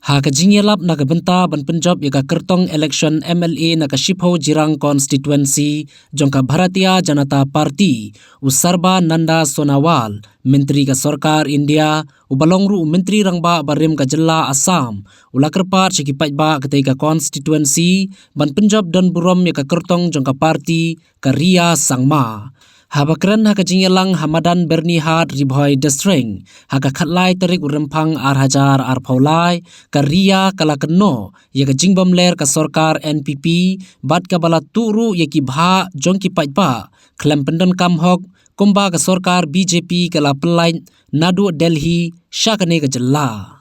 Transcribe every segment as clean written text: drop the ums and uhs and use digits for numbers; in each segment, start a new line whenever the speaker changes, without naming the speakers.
Haka jingyalap nakabenta ban Punjab yaka kertong election MLA nakashipho Jirang constituency jongka Bharatiya Janata Party usarba Nanda Sonawal Menteri ka Sarkar India ubalongru Menteri rangba barim ka jilla Assam ulakerpat sikipat ba ketika constituency ban Punjab dan Burom yaka kertong jongka party ka Ria Sangma. Habakran haka jingyalang Hamadan Bernihat Ribhoi Destreng haka khatlai tarik urempang Hajar Paulai Karia Kalakeno yaka jingbam ler ka Sarkar NPP bat ka bala turu yaki bha jongki paitpa klem pendon kamhok kumba ka Sarkar BJP kala pelai Nadu Delhi syakane ka jella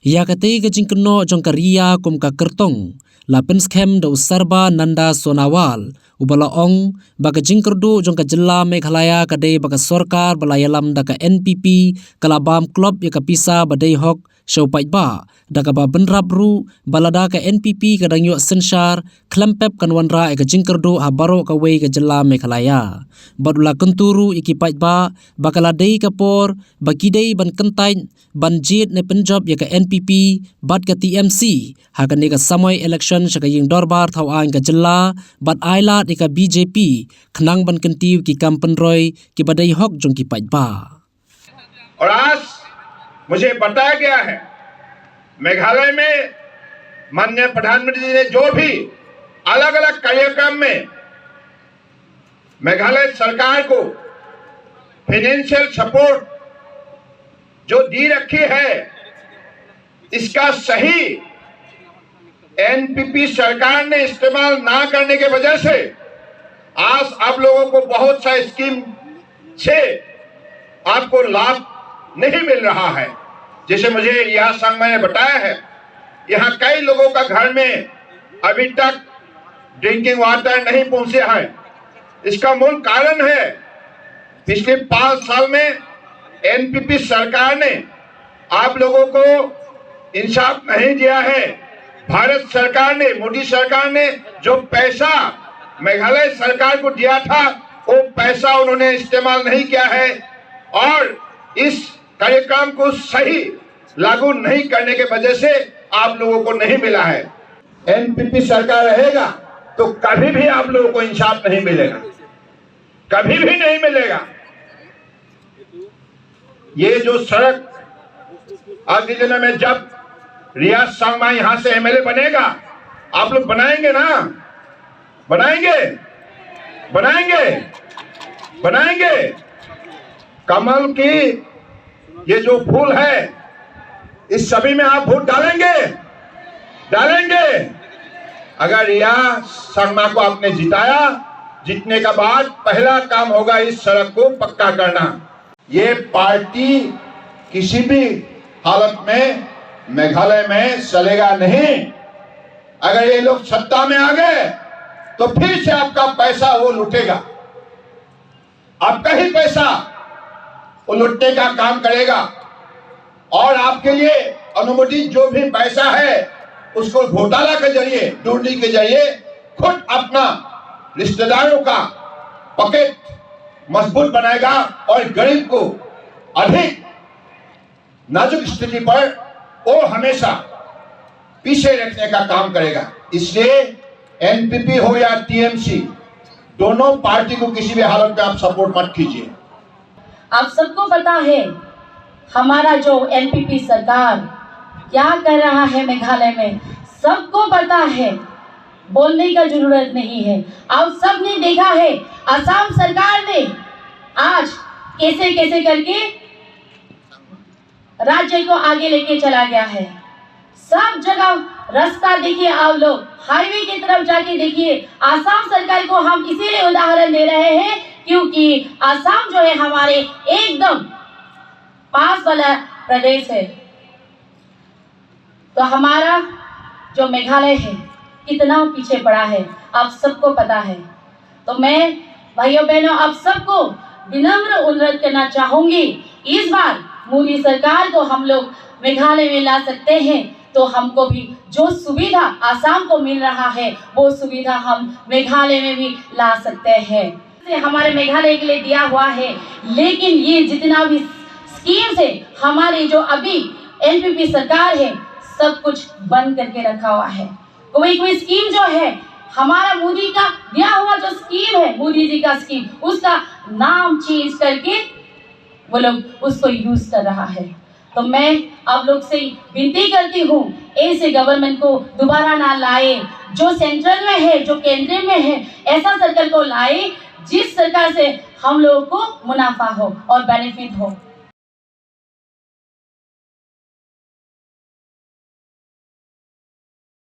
yaka te ka jingkeno jong Karia kum ka kertong lapens kem da usarba Nanda Sonawal ubala ong baga jingkerdu jong ka jilla Meghalaya kadai baga Sarkar balayalam da ka NPP kalabam klub ya ka pisa badai hok show paitba da ka ba benrabru balada ka NPP kadang yo senshar klempep kanwanra ya ka jingkerdu habaro ka wei ka jilla Meghalaya badula kenturu iki paitba bakala dei ka por bakidei ban kentai ban jit ne Punjab ya ka NPP bad ka TMC hakane ka samoy election saka ying dorbar thawain ka jilla bad aila ika BJP खनांग बन कंटीव की कंपन रॉय की बड़ाई हक जों की पाइबा
और आज मुझे बताया गया है मेघालय में माननीय प्रधानमंत्री जी ने जो भी अलग अलग कार्यक्रम में मेघालय सरकार को फाइनेंशियल सपोर्ट जो दी रखी है इसका सही एनपीपी सरकार ने इस्तेमाल ना करने के वजह से आज आप लोगों को बहुत सा स्कीम से आपको लाभ नहीं मिल रहा है। जैसे मुझे रिया सांगमा ने बताया है यहाँ कई लोगों का घर में अभी तक ड्रिंकिंग वाटर नहीं पहुंचे हैं। इसका मूल कारण है पिछले 5 साल में एनपीपी सरकार ने आप लोगों को इंसाफ नहीं दिया है। भारत सरकार ने मोदी सरकार ने जो पैसा मेघालय सरकार को दिया था वो पैसा उन्होंने इस्तेमाल नहीं किया है और इस कार्यक्रम को सही लागू नहीं करने के वजह से आप लोगों को नहीं मिला है। एनपीपी सरकार रहेगा तो कभी भी आप लोगों को इंसाफ नहीं मिलेगा, कभी भी नहीं मिलेगा। ये जो सड़क आगे दिनों में जब रियाज सांगमा यहां से एमएलए बनेगा आप लोग बनाएंगे ना, बनाएंगे बनाएंगे बनाएंगे। कमल की ये जो फूल है इस सभी में आप वोट डालेंगे डालेंगे। अगर रियाज सांगमा को आपने जिताया, जीतने का बाद पहला काम होगा इस सड़क को पक्का करना। ये पार्टी किसी भी हालत में मेघालय में चलेगा नहीं। अगर ये लोग सत्ता में आ गए तो फिर से आपका पैसा वो लूटेगा, आपका ही पैसा वो लूटने का काम करेगा और आपके लिए अनुमोदित जो भी पैसा है उसको घोटाला के जरिए दुर्नीति के जरिए खुद अपना रिश्तेदारों का पॉकेट मजबूत बनाएगा और गरीब को अधिक नाजुक स्थिति पर वो हमेशा पीछे रखने का काम करेगा। इसलिए एनपीपी हो या टीएमसी दोनों पार्टी को किसी भी हालत में आप सपोर्ट मत कीजिए।
आप सबको पता है हमारा जो एनपीपी सरकार क्या कर रहा है मेघालय में, सबको पता है, बोलने का जरूरत नहीं है। आप सब ने देखा है असम सरकार ने आज कैसे कैसे करके राज्य को आगे लेके चला गया है। सब जगह रास्ता देखिए, आप लोग हाईवे की तरफ जाके देखिए। असम सरकार को हम इसीलिए उदाहरण दे रहे हैं क्योंकि असम जो है हमारे एकदम पास वाला प्रदेश है। तो हमारा जो मेघालय है कितना पीछे पड़ा है आप सबको पता है। तो मैं भाइयों बहनों आप सबको विनम्र अनुरोध करना चाहूंगी, इस बार मोदी सरकार को हम लोग मेघालय में ला सकते हैं तो हमको भी जो सुविधा आसाम को मिल रहा है वो सुविधा हम मेघालय में भी ला सकते हैं। हमारे मेघालय के लिए दिया हुआ है, लेकिन ये जितना भी स्कीम्स है हमारी जो अभी एनपीपी सरकार है सब कुछ बंद करके रखा हुआ है। कोई स्कीम जो है, हमारा मोदी का दिया हुआ जो स्कीम है, मोदी जी का स्कीम, उसका नाम चेंज करके वो लोग उसको यूज कर रहा है। तो मैं आप लोग से विनती करती हूँ, ऐसे गवर्नमेंट को दोबारा ना लाए, जो सेंट्रल में है, जो केंद्र में है, ऐसा सरकार को लाए जिस सरकार से हम लोगों को मुनाफा हो और बेनिफिट हो।